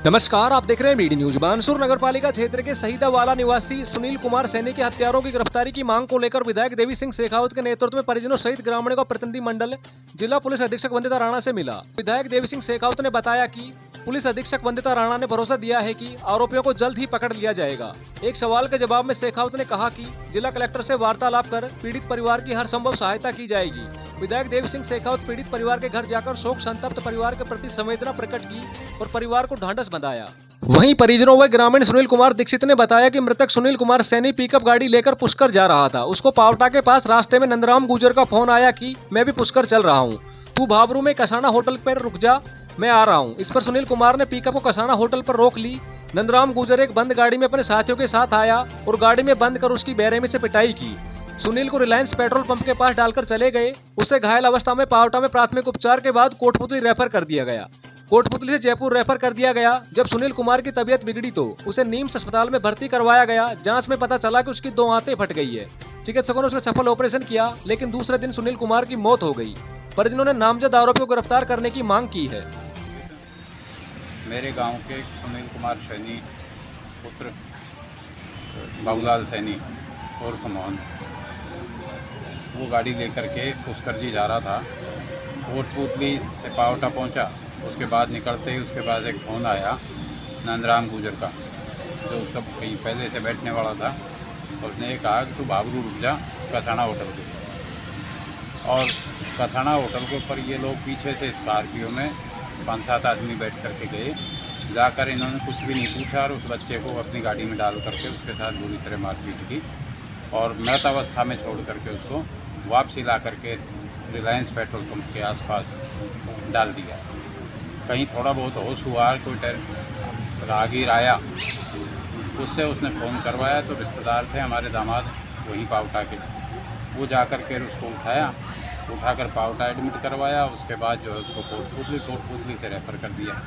नमस्कार, आप देख रहे हैं बीडी न्यूज। बानसूर नगर पालिका क्षेत्र के शहीदावाला निवासी सुनील कुमार सैनी के हत्यारों की गिरफ्तारी की मांग को लेकर विधायक देवी सिंह शेखावत के नेतृत्व में परिजनों सहित ग्रामीणों का प्रतिनिधि मंडल जिला पुलिस अधीक्षक वंदिता राणा से मिला। विधायक देवी सिंह शेखावत ने बताया कि पुलिस अधीक्षक वंदिता राणा ने भरोसा दिया है कि आरोपियों को जल्द ही पकड़ लिया जाएगा। एक सवाल के जवाब में शेखावत ने कहा कि जिला कलेक्टर से वार्तालाप कर पीड़ित परिवार की हर संभव सहायता की जाएगी। विधायक देवी सिंह शेखावत पीड़ित परिवार के घर जाकर शोक संतप्त परिवार के प्रति संवेदना प्रकट की और परिवार को ढांढस बंधाया। वहीं परिजनों व ग्रामीण सुनील कुमार दीक्षित ने बताया कि मृतक सुनील कुमार सैनी पिकअप गाड़ी लेकर पुष्कर जा रहा था। उसको पावटा के पास रास्ते में नंदराम गुजर का फोन आया कि मैं भी पुष्कर चल रहा हूँ, तू भाबरू में कसाना होटल पर रुक जा, मैं आ रहा हूँ। इस पर सुनील कुमार ने पिकअप को कसाना होटल पर रोक ली। नंदराम गुजर एक बंद गाड़ी में अपने साथियों के साथ आया और गाड़ी में बंद कर उसकी बेरहमी से पिटाई की। सुनील को रिलायंस पेट्रोल पंप के पास डालकर चले गए। उसे घायल अवस्था में पावटा में प्राथमिक उपचार के बाद कोटपुतली रेफर कर दिया गया। कोटपुतली से जयपुर रेफर कर दिया गया। जब सुनील कुमार की तबीयत बिगड़ी तो उसे नीम्स अस्पताल में भर्ती करवाया गया। जांच में पता चला कि उसकी 2 आंतें फट गई है। चिकित्सकों ने उसका सफल ऑपरेशन किया, लेकिन दूसरे दिन सुनील कुमार की मौत हो गई। परिजनों ने नामजद आरोपियों को गिरफ्तार करने की मांग की है। मेरे गांव के सुनील कुमार सैनी पुत्र बाबूलाल सैनी उर्फ मोहन, वो गाड़ी लेकर के पुष्कर जी जा रहा था। कोटपुतली से पावटा पहुंचा। उसके बाद निकलते ही उसके बाद एक फ़ोन आया नंदराम गुजर का, जो उसका कहीं पहले से बैठने वाला था। उसने ये कहा कि तू भाबरू रुक जा कसाना होटल के। और कसाना होटल के ऊपर ये लोग पीछे से स्कॉर्पियो में 5-7 आदमी बैठ करके गए। जाकर इन्होंने कुछ भी नहीं पूछा और उस बच्चे को अपनी गाड़ी में डाल करके उसके साथ बुरी तरह मारपीट की और मृत अवस्था में छोड़ करके उसको वापसी ला करके रिलायंस पेट्रोल पंप के आसपास डाल दिया। कहीं थोड़ा बहुत होश हुआ, कोई राहगीर आया, उससे उसने फ़ोन करवाया तो रिश्तेदार थे हमारे दामाद वहीं पावटा के, वो जा कर के उसको उठाकर पावटा एडमिट करवाया। उसके बाद जो है उसको कोटपुतली से रेफ़र कर दिया।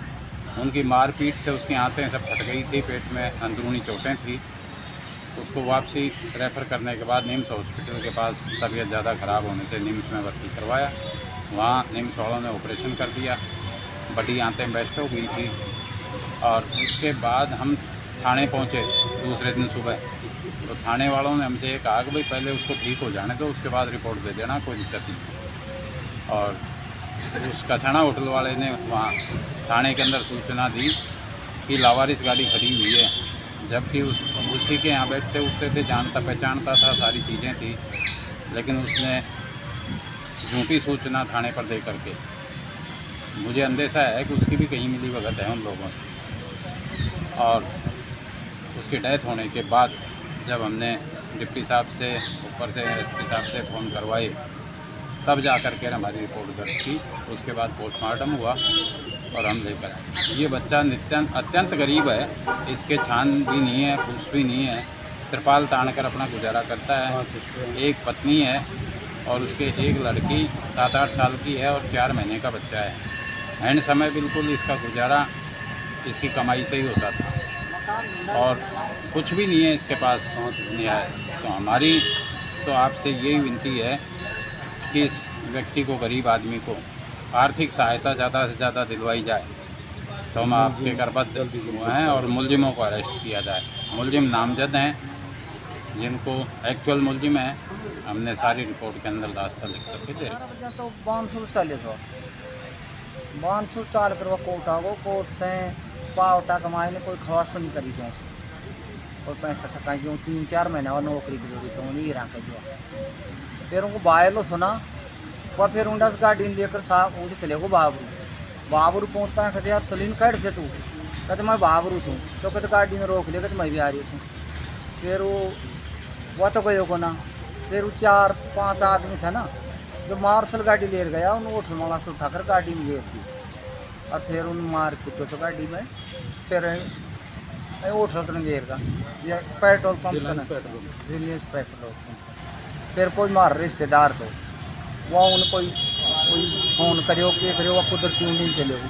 उनकी मारपीट से उसकी आंतें सब फट गई थी, पेट में अंदरूनी चोटें थी। उसको वापसी रेफ़र करने के बाद निम्स हॉस्पिटल के पास तबीयत ज़्यादा ख़राब होने से निम्स में भर्ती करवाया। वहाँ निम्स वालों ने ऑपरेशन कर दिया, बड़ी आंतें बेस्ट हो गई थी। और उसके बाद हम थाने पहुँचे दूसरे दिन सुबह, तो थाने वालों ने हमसे ये कहा कि भाई पहले उसको ठीक हो जाने दो, उसके बाद रिपोर्ट दे देना, कोई दिक्कत नहीं। और उस कसाना होटल वाले ने वहाँ थाने के अंदर सूचना दी कि लावारिस गाड़ी खड़ी हुई है, जबकि उसी के यहाँ बैठते उठते थे, जानता पहचानता था, सारी चीज़ें थी, लेकिन उसने झूठी सूचना थाने पर दे करके, मुझे अंदेशा है कि उसकी भी कहीं मिली भगत है उन लोगों से। और उसकी डेथ होने के बाद जब हमने डिप्टी साहब से, ऊपर से एसपी साहब से फ़ोन करवाए, तब जा कर के हमारी रिपोर्ट दर्ज की। उसके बाद पोस्टमार्टम हुआ और हम लेकर आए। ये बच्चा अत्यंत गरीब है, इसके छान भी नहीं है, फूस भी नहीं है, त्रिपाल तान कर अपना गुजारा करता है। एक पत्नी है और उसके एक लड़की 7-8 साल की है और 4 महीने का बच्चा है। एंड समय बिल्कुल इसका गुजारा इसकी कमाई से ही होता था और कुछ भी नहीं है इसके पास न्याय। तो हमारी तो आपसे यही विनती है कि इस व्यक्ति को, गरीब आदमी को आर्थिक सहायता ज़्यादा से ज़्यादा दिलवाई जाए, तो हम आपके करबद्ध हैं और मुलजिमों को अरेस्ट किया जाए। मुलजिम नामजद हैं, जिनको एक्चुअल मुलजिम है हमने सारी रिपोर्ट के अंदर दास्ता लिख करके दे रहे। तो बानसूर चले तो बानसूर चाल करवा कोट से पावटा कमाई ने कोई खवास नहीं करी थी और पैसा टका जो 3-4 महीने और नौकरी की जरूरत तो नहीं रहा जो। फिर उनको बाहर सुना और फिर उन्हें गाड़ी लेकर साहब वो चले गो बाबरू पहुँचता है। कहते यार सलीम कैट से तू, कहते मैं बाबरू हूँ, तो कहते गाड़ी में रोक ले, कहते मैं भी आ रही हूँ। फिर वो तो गए को ना, फिर वो 4-5 आदमी था ना, जो मार्शल गाड़ी ले गया, उन्होंने होटल में से उठाकर गाड़ी में घेर दी और फिर उन मार चुके तो गाड़ी में फिर होटल ने घेर का पेट्रोल पंप रिलायंस पेट्रोल। फिर कोई मार रिश्तेदार तो वह उन कोई फोन करो के करो, वह कुदरती नहीं चले वो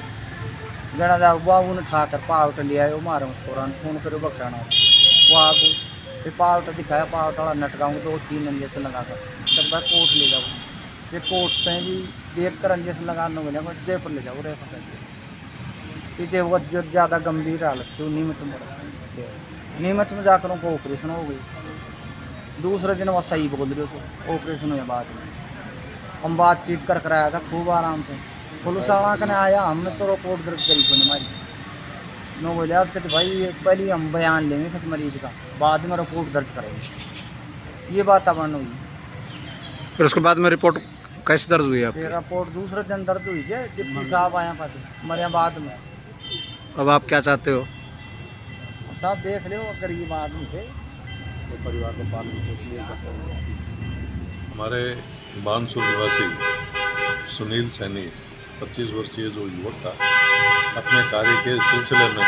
जड़ा जा वह उन्हें ठाकर पावट ले आए, मारो उसको फोन करो बकराना वो आगू। फिर पावट दिखाया, पावट वाला नटकाऊँ 2-3 इंजेक्शन लगा कर तब मैं कोर्ट ले जाऊँ। फिर कोर्ट से भी देख कर इंजेक्शन लगाने मिले, जयपुर ले जाओ रेफर करके। पीछे वो ज़्यादा गंभीर हालत थी, वो नीमच में जाकर उनको ऑपरेशन हो गई। दूसरे दिन वो सही बोल रहे थे, ऑपरेशन हुए बाद में हम बातचीत कर कराया था खूब आराम से। पुलिस वाला कने आया, हमने तो रिपोर्ट दर्ज करी थी हमारी। मैं बोलिया उसके भाई पहले हम बयान लेंगे किस मरीज का, बाद में रिपोर्ट दर्ज करेंगे। ये वातावरण हुई। फिर उसके बाद में रिपोर्ट कैसे दर्ज हुई आपकी? फिर रिपोर्ट दूसरे दिन दर्ज हुई थी, डिप्टी साहब आया पास मरे बाद में। अब आप क्या चाहते हो? साहब देख लो, गरीब आदमी थे, तो परिवार को पालन पोषण कर सकते। हमारे बानसूर निवासी सुनील सैनी 25 वर्षीय जो युवक था, अपने कार्य के सिलसिले में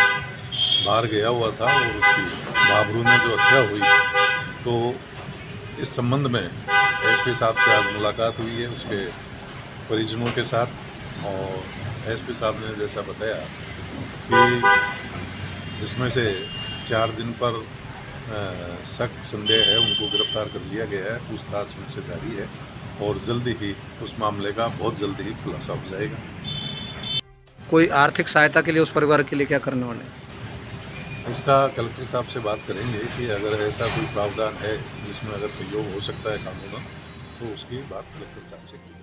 बाहर गया हुआ था और उसकी बाबरू में जो हत्या हुई, तो इस संबंध में एसपी साहब से आज मुलाकात हुई है उसके परिजनों के साथ। और एसपी साहब ने जैसा बताया कि इसमें से 4 जिन पर शक संदेह है उनको गिरफ्तार कर लिया गया है, पूछताछ उनसे जारी है और जल्दी ही उस मामले का बहुत जल्दी ही खुलासा हो जाएगा। कोई आर्थिक सहायता के लिए उस परिवार के लिए क्या करने वाले? इसका कलेक्टर साहब से बात करेंगे कि अगर ऐसा कोई प्रावधान है जिसमें अगर सहयोग हो सकता है कानून, तो उसकी बात कलेक्टर साहब से की।